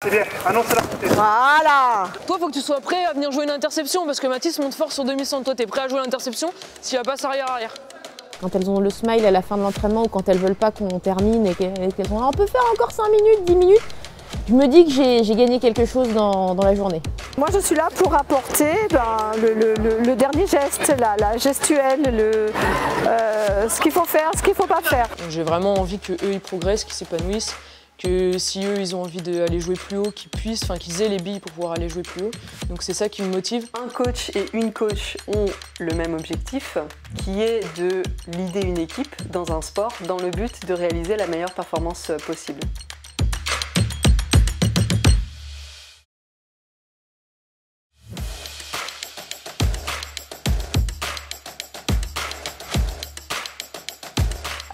C'est bien, annonce-la. Voilà. Toi, faut que tu sois prêt à venir jouer une interception parce que Mathis monte fort sur demi-centre. Toi, t'es prêt à jouer l'interception s'il y a passe arrière-arrière. Quand elles ont le smile à la fin de l'entraînement ou quand elles veulent pas qu'on termine et qu'elles sont là, on peut faire encore 5 minutes, 10 minutes, je me dis que j'ai gagné quelque chose dans la journée. Moi, je suis là pour apporter le dernier geste, la gestuelle, ce qu'il faut faire, ce qu'il ne faut pas faire. J'ai vraiment envie qu'eux, ils progressent, qu'ils s'épanouissent, que si eux, ils ont envie d'aller jouer plus haut, qu'ils puissent, enfin qu'ils aient les billes pour pouvoir aller jouer plus haut. Donc c'est ça qui me motive. Un coach et une coach ont le même objectif, qui est de leader une équipe dans un sport dans le but de réaliser la meilleure performance possible.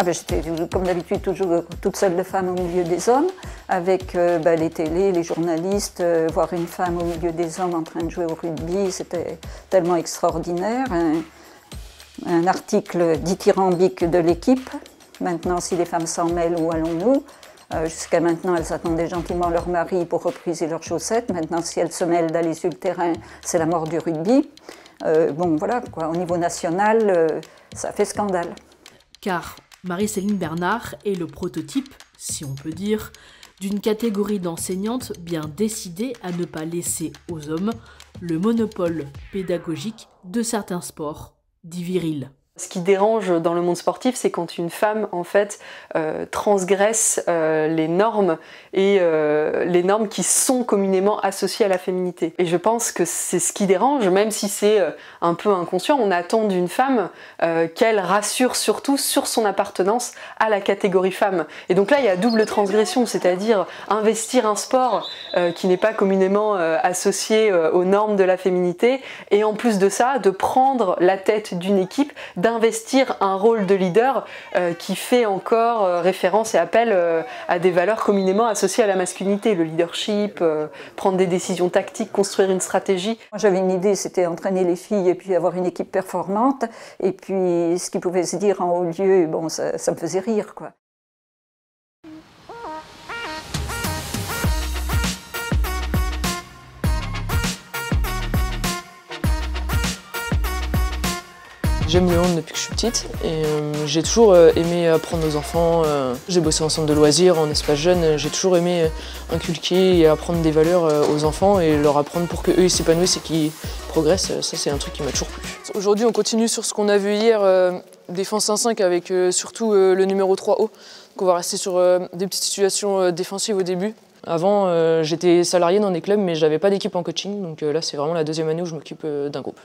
J'étais comme d'habitude toujours toute seule de femme au milieu des hommes, avec les télés, les journalistes, voir une femme au milieu des hommes en train de jouer au rugby, c'était tellement extraordinaire. Un article dithyrambique de l'équipe, maintenant si les femmes s'en mêlent, où allons-nous? Jusqu'à maintenant, elles attendaient gentiment leur mari pour repriser leurs chaussettes. Maintenant, si elles se mêlent d'aller sur le terrain, c'est la mort du rugby. Bon, voilà, quoi. Au niveau national, ça fait scandale. Car Marie-Céline Bernard est le prototype, si on peut dire, d'une catégorie d'enseignantes bien décidées à ne pas laisser aux hommes le monopole pédagogique de certains sports dits virils. Ce qui dérange dans le monde sportif, c'est quand une femme, en fait, transgresse les normes et les normes qui sont communément associées à la féminité. Et je pense que c'est ce qui dérange, même si c'est un peu inconscient. On attend d'une femme qu'elle rassure surtout sur son appartenance à la catégorie femme. Et donc là, il y a double transgression, c'est-à-dire investir un sport qui n'est pas communément associé aux normes de la féminité, et en plus de ça, de prendre la tête d'une équipe, d'investir un rôle de leader qui fait encore référence et appel à des valeurs communément associées à la masculinité, le leadership, prendre des décisions tactiques, construire une stratégie. Moi, j'avais une idée, c'était entraîner les filles et puis avoir une équipe performante, et puis ce qui pouvait se dire en haut lieu, bon, ça me faisait rire, quoi. J'aime le hand depuis que je suis petite et j'ai toujours aimé apprendre aux enfants. J'ai bossé en centre de loisirs, en espace jeune. J'ai toujours aimé inculquer et apprendre des valeurs aux enfants et leur apprendre pour qu'eux ils s'épanouissent et qu'ils progressent. Ça, c'est un truc qui m'a toujours plu. Aujourd'hui, on continue sur ce qu'on a vu hier, défense 1-5 avec surtout le numéro 3 haut. Donc on va rester sur des petites situations défensives au début. Avant, j'étais salarié dans des clubs, mais j'avais pas d'équipe en coaching. Donc là, c'est vraiment la deuxième année où je m'occupe d'un groupe.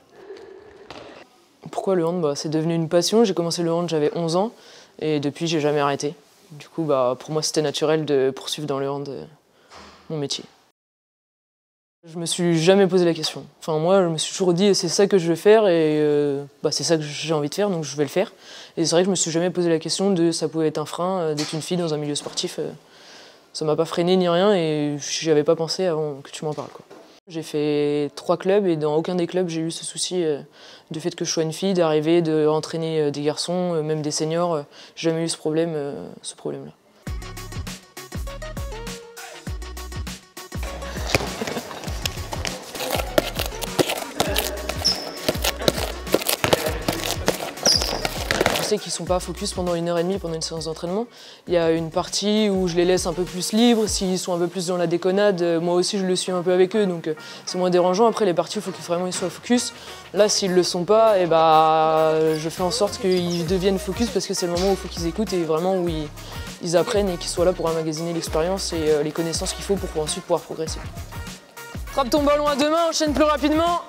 Pourquoi le hand? C'est devenu une passion. J'ai commencé le hand, j'avais 11 ans et depuis, j'ai jamais arrêté. Du coup, pour moi, c'était naturel de poursuivre dans le hand mon métier. Je me suis jamais posé la question. Enfin, moi, je me suis toujours dit, c'est ça que je vais faire et c'est ça que j'ai envie de faire, donc je vais le faire. Et c'est vrai que je me suis jamais posé la question de ça pouvait être un frein d'être une fille dans un milieu sportif. Ça m'a pas freiné ni rien et j'y avais pas pensé avant que tu m'en parles, quoi. J'ai fait 3 clubs et dans aucun des clubs j'ai eu ce souci du fait que je sois une fille, d'arriver, d'entraîner des garçons, même des seniors. J'ai jamais eu ce problème-là. Je sais qu'ils sont pas focus pendant 1h30 pendant une séance d'entraînement. Il y a une partie où je les laisse un peu plus libres, s'ils sont un peu plus dans la déconnade, moi aussi je le suis un peu avec eux, donc c'est moins dérangeant. Après les parties, il faut qu'ils vraiment soient focus. Là, s'ils le sont pas, je fais en sorte qu'ils deviennent focus parce que c'est le moment où il faut qu'ils écoutent et vraiment où ils apprennent et qu'ils soient là pour emmagasiner l'expérience et les connaissances qu'il faut pour ensuite pouvoir progresser. Frappe ton ballon à 2 mains, enchaîne plus rapidement.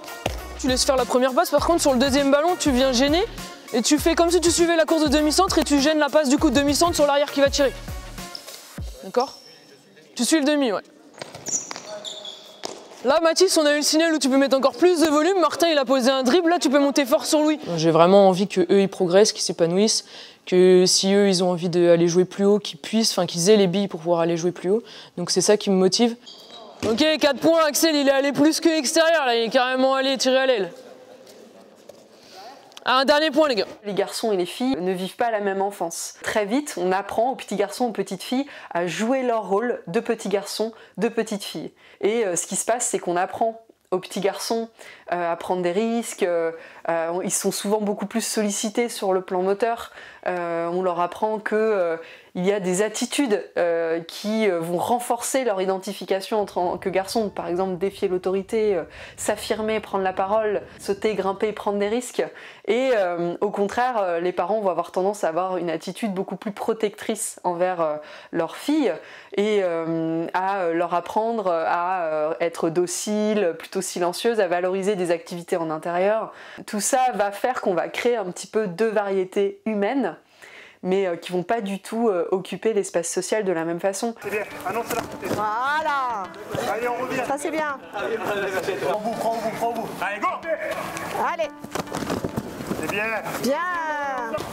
Tu laisses faire la première passe, par contre sur le deuxième ballon, tu viens gêner. Et tu fais comme si tu suivais la course de demi-centre et tu gênes la passe du coup de demi-centre sur l'arrière qui va tirer. D'accord? Tu suis le demi, ouais. Là, Mathis, on a eu le signal où tu peux mettre encore plus de volume. Martin, il a posé un dribble. Là, tu peux monter fort sur Louis. J'ai vraiment envie qu'eux, ils progressent, qu'ils s'épanouissent. Que si eux, ils ont envie d'aller jouer plus haut, qu'ils puissent, enfin qu'ils aient les billes pour pouvoir aller jouer plus haut. Donc c'est ça qui me motive. Ok, 4 points, Axel, il est allé plus que extérieur. Là, il est carrément allé tirer à l'aile. Un dernier point les gars. Les garçons et les filles ne vivent pas la même enfance. Très vite, on apprend aux petits garçons, aux petites filles à jouer leur rôle de petits garçons, de petites filles. Et ce qui se passe, c'est qu'on apprend aux petits garçons à prendre des risques, ils sont souvent beaucoup plus sollicités sur le plan moteur, on leur apprend que il y a des attitudes qui vont renforcer leur identification en tant que garçon, par exemple défier l'autorité, s'affirmer, prendre la parole, sauter, grimper, prendre des risques. Et au contraire, les parents vont avoir tendance à avoir une attitude beaucoup plus protectrice envers leurs filles et à leur apprendre à être docile, plutôt silencieuse, à valoriser des activités en intérieur. Tout ça va faire qu'on va créer un petit peu deux variétés humaines, mais qui vont pas du tout occuper l'espace social de la même façon. C'est bien, annonce là. Voilà. Allez, on revient. Ça c'est bien. Prends au bout. Allez, go. Allez. C'est bien. Bien.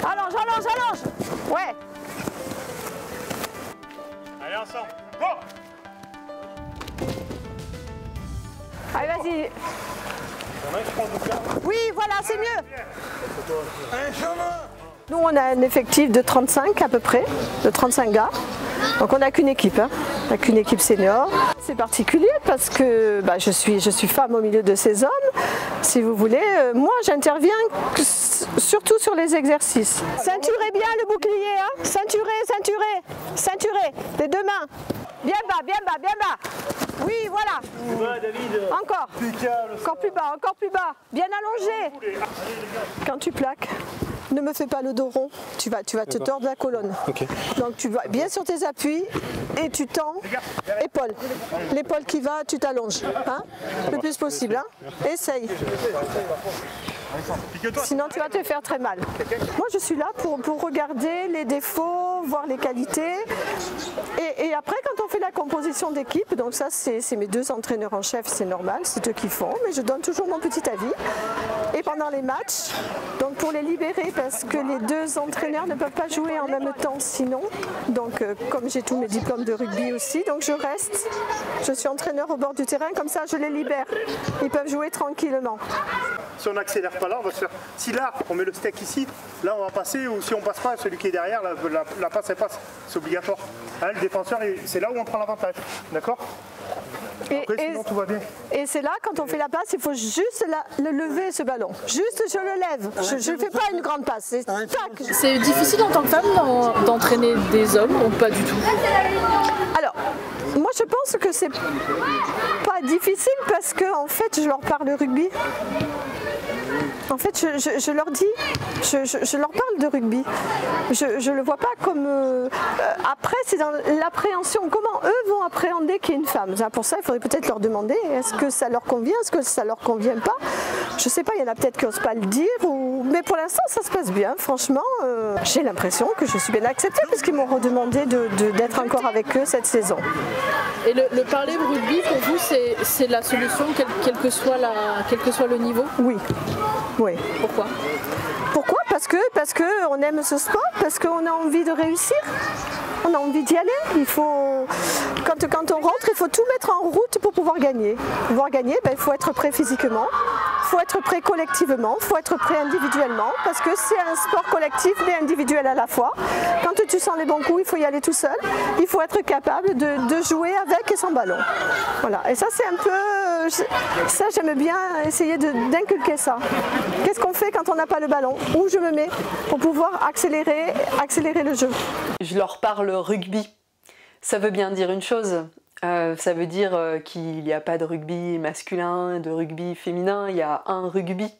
Allonge. Ouais. Allez, ensemble. Go. Allez, vas-y. Oui, voilà, c'est mieux. Allez, chemin. Nous, on a un effectif de 35 à peu près, de 35 gars. Donc on n'a qu'une équipe, on n'a qu'une équipe senior. C'est particulier parce que je suis femme au milieu de ces hommes. Si vous voulez, moi j'interviens surtout sur les exercices. Ceinturez bien le bouclier, hein. Ceinturez, les deux mains. Bien bas. Oui, voilà. Encore. Encore plus bas. Bien allongé. Quand tu plaques, ne me fais pas le dos rond, tu vas te tordre la colonne. Okay. Donc tu vas bien sur tes appuis et tu tends épaule. L'épaule qui va, tu t'allonges. Hein, le plus possible. Hein. Essaye. Sinon tu vas te faire très mal. Moi je suis là pour regarder les défauts, voir les qualités. Et après quand on fait la composition d'équipe, donc ça c'est mes deux entraîneurs en chef, c'est normal, c'est eux qui font, mais je donne toujours mon petit avis. Et pendant les matchs, donc pour les libérer, parce que les deux entraîneurs ne peuvent pas jouer en même temps sinon, donc comme j'ai tous mes diplômes de rugby aussi, donc je reste, je suis entraîneur au bord du terrain, comme ça je les libère, ils peuvent jouer tranquillement. Si on n'accélère pas là, on va se faire. Si là, on met le steak ici, là on va passer, ou si on passe pas, celui qui est derrière, la passe elle passe, c'est obligatoire. Hein, le défenseur, c'est là où on prend l'avantage, d'accord? Après, sinon tout va bien. Et c'est là, quand on fait la passe, il faut juste le lever ce ballon. Juste, je le lève. Je ne fais pas une grande passe. C'est difficile en tant que femme d'entraîner des hommes ou pas du tout? Alors, moi je pense que c'est pas difficile parce que en fait je leur parle de rugby. En fait, je leur dis, je leur parle de rugby. Je le vois pas comme... après, c'est dans l'appréhension. Comment eux vont appréhender qu'il y ait une femme? Pour ça, il faudrait peut-être leur demander, est-ce que ça leur convient, est-ce que ça leur convient pas? Je sais pas, il y en a peut-être qui n'osent pas le dire. Mais pour l'instant, ça se passe bien. Franchement, j'ai l'impression que je suis bien acceptée parce qu'ils m'ont redemandé d'être encore avec eux cette saison. Et le parler rugby, pour vous, c'est la solution, quel que soit le niveau? Oui. Oui. Pourquoi? Pourquoi? Parce que on aime ce sport, parce qu'on a envie de réussir, on a envie d'y aller. Il faut, quand on rentre, il faut tout mettre en route pour pouvoir gagner. Pour pouvoir gagner, il faut être prêt physiquement, il faut être prêt collectivement, il faut être prêt individuellement, parce que c'est un sport collectif mais individuel à la fois. Quand tu sens les bons coups, il faut y aller tout seul. Il faut être capable de jouer avec et sans ballon. Voilà. Et ça, c'est un peu... Ça, j'aime bien essayer d'inculquer ça. Qu'est-ce qu'on fait quand on n'a pas le ballon? Où je me mets pour pouvoir accélérer le jeu? Je leur parle rugby. Ça veut bien dire une chose. Ça veut dire qu'il n'y a pas de rugby masculin, de rugby féminin. Il y a un rugby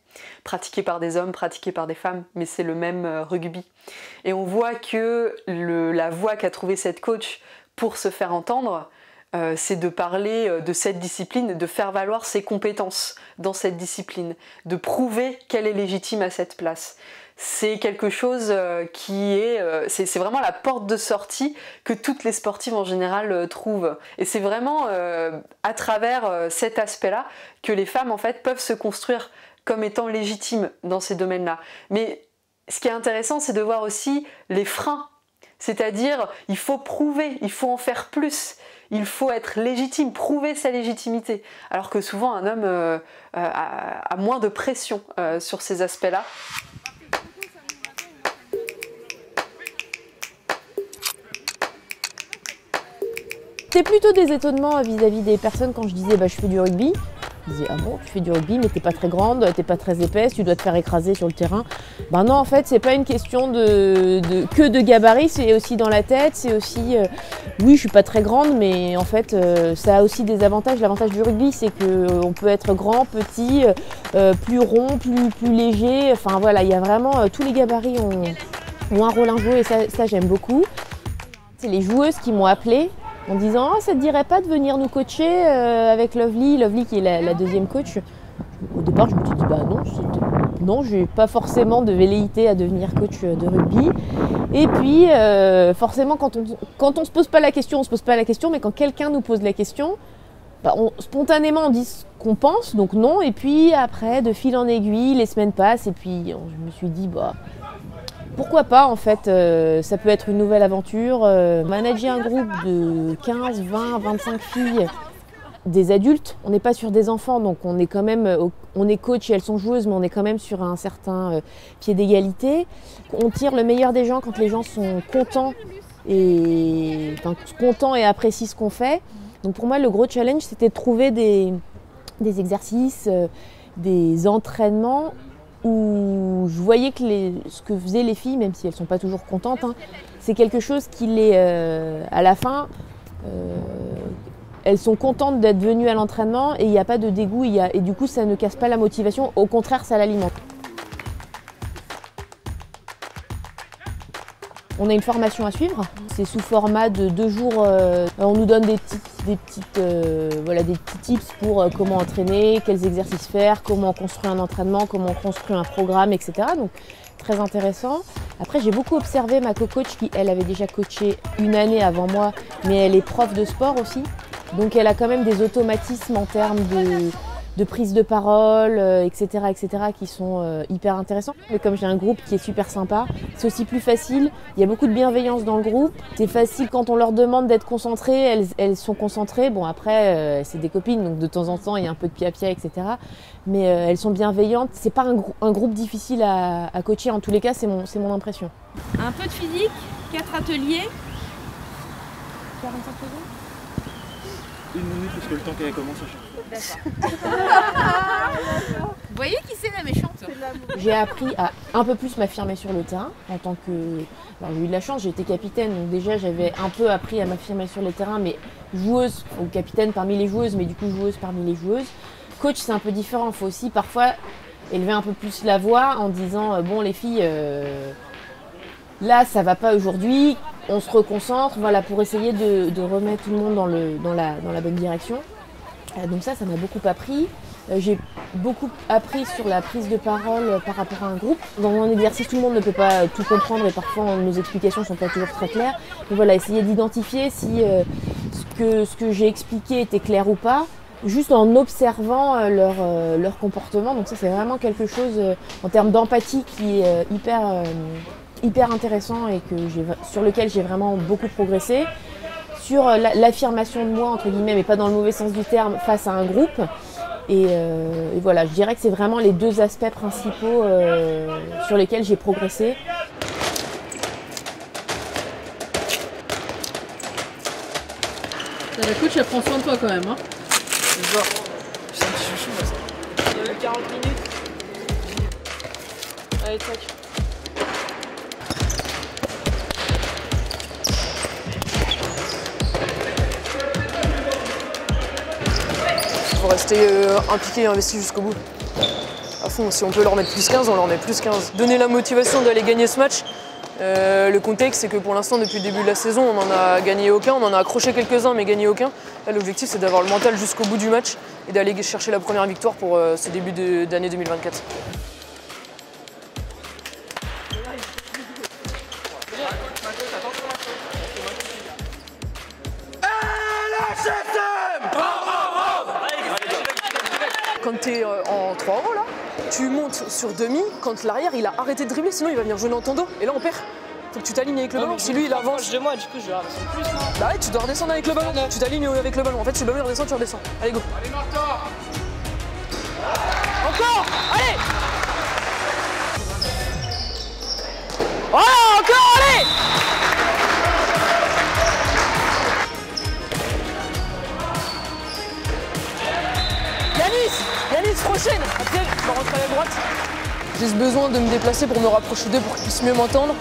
pratiqué par des hommes, pratiqué par des femmes, mais c'est le même rugby. Et on voit que la voie qu'a trouvée cette coach pour se faire entendre, c'est de parler de cette discipline, de faire valoir ses compétences dans cette discipline, de prouver qu'elle est légitime à cette place. C'est quelque chose qui est... c'est vraiment la porte de sortie que toutes les sportives en général trouvent. Et c'est vraiment à travers cet aspect-là que les femmes en fait peuvent se construire comme étant légitimes dans ces domaines-là. Mais ce qui est intéressant, c'est de voir aussi les freins. C'est-à-dire, il faut prouver, il faut en faire plus. Il faut être légitime, prouver sa légitimité. Alors que souvent, un homme a moins de pression sur ces aspects-là. C'était plutôt des étonnements vis-à-vis des personnes quand je disais bah, je fais du rugby. Ils disaient ah bon, tu fais du rugby mais t'es pas très grande, t'es pas très épaisse, tu dois te faire écraser sur le terrain. Ben non, en fait c'est pas une question que de gabarit, c'est aussi dans la tête, c'est aussi oui je suis pas très grande mais en fait ça a aussi des avantages. L'avantage du rugby c'est qu'on peut être grand, petit, plus rond, plus léger, enfin voilà, il y a vraiment tous les gabarits ont un rôle à jouer et ça j'aime beaucoup. C'est les joueuses qui m'ont appelée en disant oh, ça te dirait pas de venir nous coacher avec Lovely qui est la deuxième coach. Au départ je me suis dit bah non, j'ai pas forcément de velléité à devenir coach de rugby. Et puis forcément quand on se pose pas la question, on se pose pas la question, mais quand quelqu'un nous pose la question, bah, spontanément on dit ce qu'on pense, donc non. Et puis après de fil en aiguille, les semaines passent et puis je me suis dit bah pourquoi pas en fait, ça peut être une nouvelle aventure. Manager un groupe de 15, 20, 25 filles, des adultes, on n'est pas sur des enfants, donc on est quand même, on est coach et elles sont joueuses, mais on est quand même sur un certain pied d'égalité. On tire le meilleur des gens quand les gens sont contents et apprécient ce qu'on fait. Donc pour moi le gros challenge c'était de trouver des exercices, des entraînements où je voyais que ce que faisaient les filles, même si elles ne sont pas toujours contentes, hein, c'est quelque chose qui les, à la fin, elles sont contentes d'être venues à l'entraînement et il n'y a pas de dégoût et du coup ça ne casse pas la motivation, au contraire ça l'alimente. On a une formation à suivre, c'est sous format de 2 jours, on nous donne des petits tips pour comment entraîner, quels exercices faire, comment on construit un entraînement, comment on construit un programme, etc. Donc très intéressant. Après j'ai beaucoup observé ma co-coach qui elle avait déjà coaché une année avant moi, mais elle est prof de sport aussi. Donc elle a quand même des automatismes en termes de prise de parole, etc., qui sont hyper intéressants. Mais comme j'ai un groupe qui est super sympa, c'est aussi plus facile. Il y a beaucoup de bienveillance dans le groupe. C'est facile quand on leur demande d'être concentrées, elles sont concentrées. Bon après, c'est des copines, donc de temps en temps, il y a un peu de pied à pied, etc. Mais elles sont bienveillantes. C'est pas un groupe difficile à coacher. En tous les cas, c'est mon impression. Un peu de physique, 4 ateliers. 45 secondes. 1 minute parce que le temps qu'elle commence à chaque fois. Vous voyez qui c'est la méchante? J'ai appris à un peu plus m'affirmer sur le terrain en tant que... Alors j'ai eu de la chance, j'ai été capitaine, donc déjà j'avais un peu appris à m'affirmer sur le terrain, mais joueuse, ou capitaine parmi les joueuses, mais du coup joueuse parmi les joueuses. Coach c'est un peu différent, il faut aussi parfois élever un peu plus la voix en disant bon les filles, là ça va pas aujourd'hui, on se reconcentre, voilà, pour essayer de remettre tout le monde dans la bonne direction. Donc ça m'a beaucoup appris. J'ai beaucoup appris sur la prise de parole par rapport à un groupe. Dans mon exercice, tout le monde ne peut pas tout comprendre et parfois nos explications ne sont pas toujours très claires. Mais voilà, essayer d'identifier si ce que j'ai expliqué était clair ou pas, juste en observant leur comportement. Donc ça c'est vraiment quelque chose en termes d'empathie qui est hyper intéressant et sur lequel j'ai vraiment beaucoup progressé. Sur l'affirmation de moi, entre guillemets, mais pas dans le mauvais sens du terme, face à un groupe. Et voilà, je dirais que c'est vraiment les 2 aspects principaux sur lesquels j'ai progressé. La coach, elle prend soin de toi quand même. Hein. C'est un petit chouchou, moi, ça. Il y a eu 40 minutes. Allez, tac. Il faut rester impliqué et investi jusqu'au bout. À fond, si on peut leur mettre plus 15, on leur met plus 15. Donner la motivation d'aller gagner ce match. Le contexte, c'est que pour l'instant, depuis le début de la saison, on n'en a gagné aucun. On en a accroché quelques-uns, mais gagné aucun. L'objectif, c'est d'avoir le mental jusqu'au bout du match et d'aller chercher la première victoire pour ce début d'année 2024. Quand tu es en 3 euros là, tu montes sur demi quand l'arrière il a arrêté de dribbler, sinon il va venir jouer dans ton dos et là on perd. Faut que tu t'alignes avec le ballon, si lui il avance. De moi, du coup je vais redescendre plus. Bah ouais, tu dois redescendre avec le ballon, tu t'alignes avec le ballon. En fait, si le ballon il redescend, tu redescends. Allez, go. Allez, Martin. Encore. Allez. Voilà, encore, allez. Yanis, prochaine. Après, je vais rentrer à la droite. J'ai ce besoin de me déplacer pour me rapprocher d'eux pour qu'ils puissent mieux m'entendre.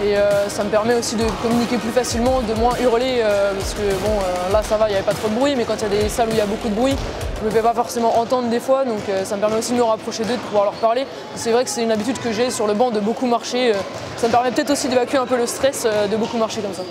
Et ça me permet aussi de communiquer plus facilement, de moins hurler. Parce que bon, là ça va, il n'y avait pas trop de bruit, mais quand il y a des salles où il y a beaucoup de bruit, je ne me fais pas forcément entendre des fois. Donc ça me permet aussi de me rapprocher d'eux, de pouvoir leur parler. C'est vrai que c'est une habitude que j'ai sur le banc de beaucoup marcher. Ça me permet peut-être aussi d'évacuer un peu le stress de beaucoup marcher comme ça.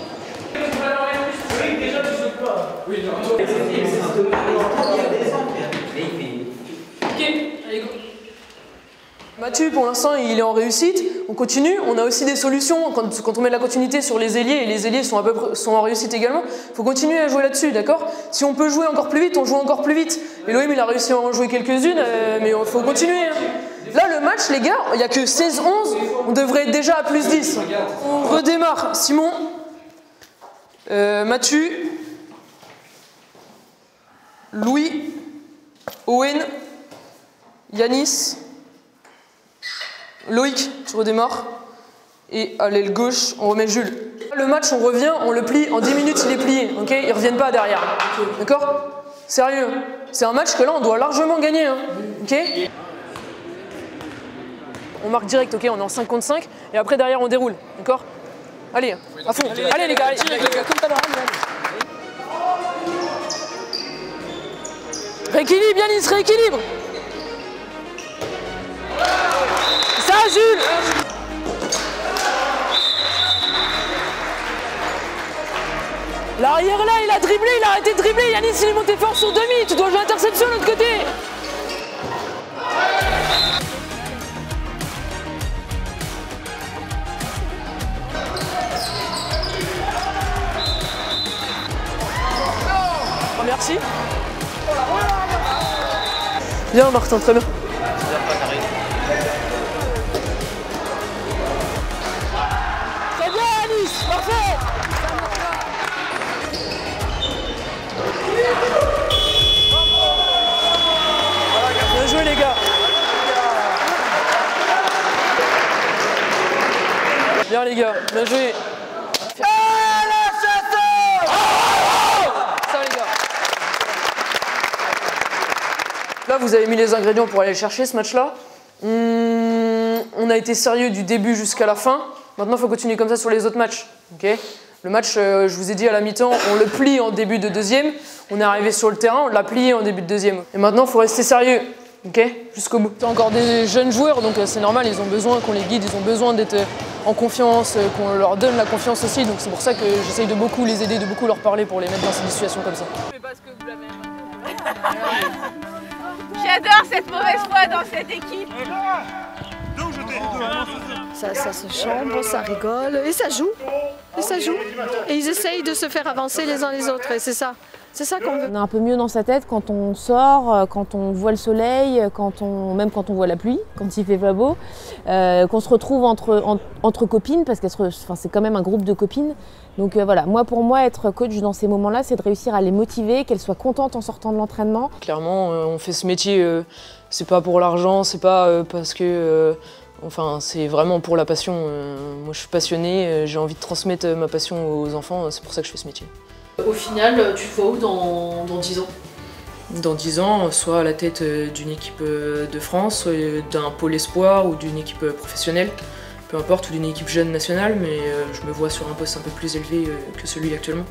Mathieu, pour l'instant, il est en réussite. On continue. On a aussi des solutions quand on met de la continuité sur les ailiers, et les ailiers sont en réussite également. Il faut continuer à jouer là-dessus, d'accord? Si on peut jouer encore plus vite, on joue encore plus vite. Et l'OM, il a réussi à en jouer quelques-unes, mais il faut continuer. Hein. Là, le match, les gars, il n'y a que 16-11. On devrait être déjà à plus 10. On redémarre. Simon, Mathieu, Louis, Owen, Yanis, Loïc, tu redémarres. Et à l'aile gauche, on remet Jules. Le match, on revient, on le plie. En 10 minutes, il est plié. Ok, ils ne reviennent pas derrière. D'accord? Sérieux. C'est un match que là, on doit largement gagner. Hein. Ok? On marque direct, ok? On est en 5 contre 5. Et après, derrière, on déroule. D'accord? Allez, à fond. Allez, les gars, allez. Comme t'as rééquilibre, Yanis, rééquilibre. Ça, Jules. L'arrière là, il a dribblé, il a arrêté de dribbler. Yanis, il est monté fort sur demi. Tu dois jouer l'interception de l'autre côté. Oh, merci. Bien, Martin, très bien. Très bien, Yanis, parfait. Bien joué, les gars. Bien, les gars, bien joué. Ça, les gars. Là, vous avez mis les ingrédients pour aller le chercher, ce match-là. On a été sérieux du début jusqu'à la fin. Maintenant, il faut continuer comme ça sur les autres matchs. Okay, le match, je vous ai dit à la mi-temps, on le plie en début de deuxième. On est arrivé sur le terrain, on l'a plié en début de deuxième. Et maintenant, il faut rester sérieux, okay, jusqu'au bout. C'est encore des jeunes joueurs, donc c'est normal, ils ont besoin qu'on les guide, ils ont besoin d'être en confiance, qu'on leur donne la confiance aussi. Donc c'est pour ça que j'essaye de beaucoup les aider, de beaucoup leur parler pour les mettre dans ces situations comme ça. J'adore cette mauvaise foi dans cette équipe. Ça se chambre, ça rigole et ça joue. Et ça joue. Et ils essayent de se faire avancer les uns les autres. Et c'est ça. C'est ça qu'on veut. On est un peu mieux dans sa tête quand on sort, quand on voit le soleil, même quand on voit la pluie, quand il fait pas beau, qu'on se retrouve entre copines, parce que c'est quand même un groupe de copines. Donc voilà, pour moi, être coach dans ces moments-là, c'est de réussir à les motiver, qu'elles soient contentes en sortant de l'entraînement. Clairement, on fait ce métier, c'est pas pour l'argent, c'est pas parce que... Enfin, c'est vraiment pour la passion. Moi, je suis passionnée, j'ai envie de transmettre ma passion aux enfants, c'est pour ça que je fais ce métier. Au final, tu te vois où dans 10 ans? Dans 10 ans, soit à la tête d'une équipe de France, soit d'un pôle espoir ou d'une équipe professionnelle, peu importe, ou d'une équipe jeune nationale, mais je me vois sur un poste un peu plus élevé que celui actuellement.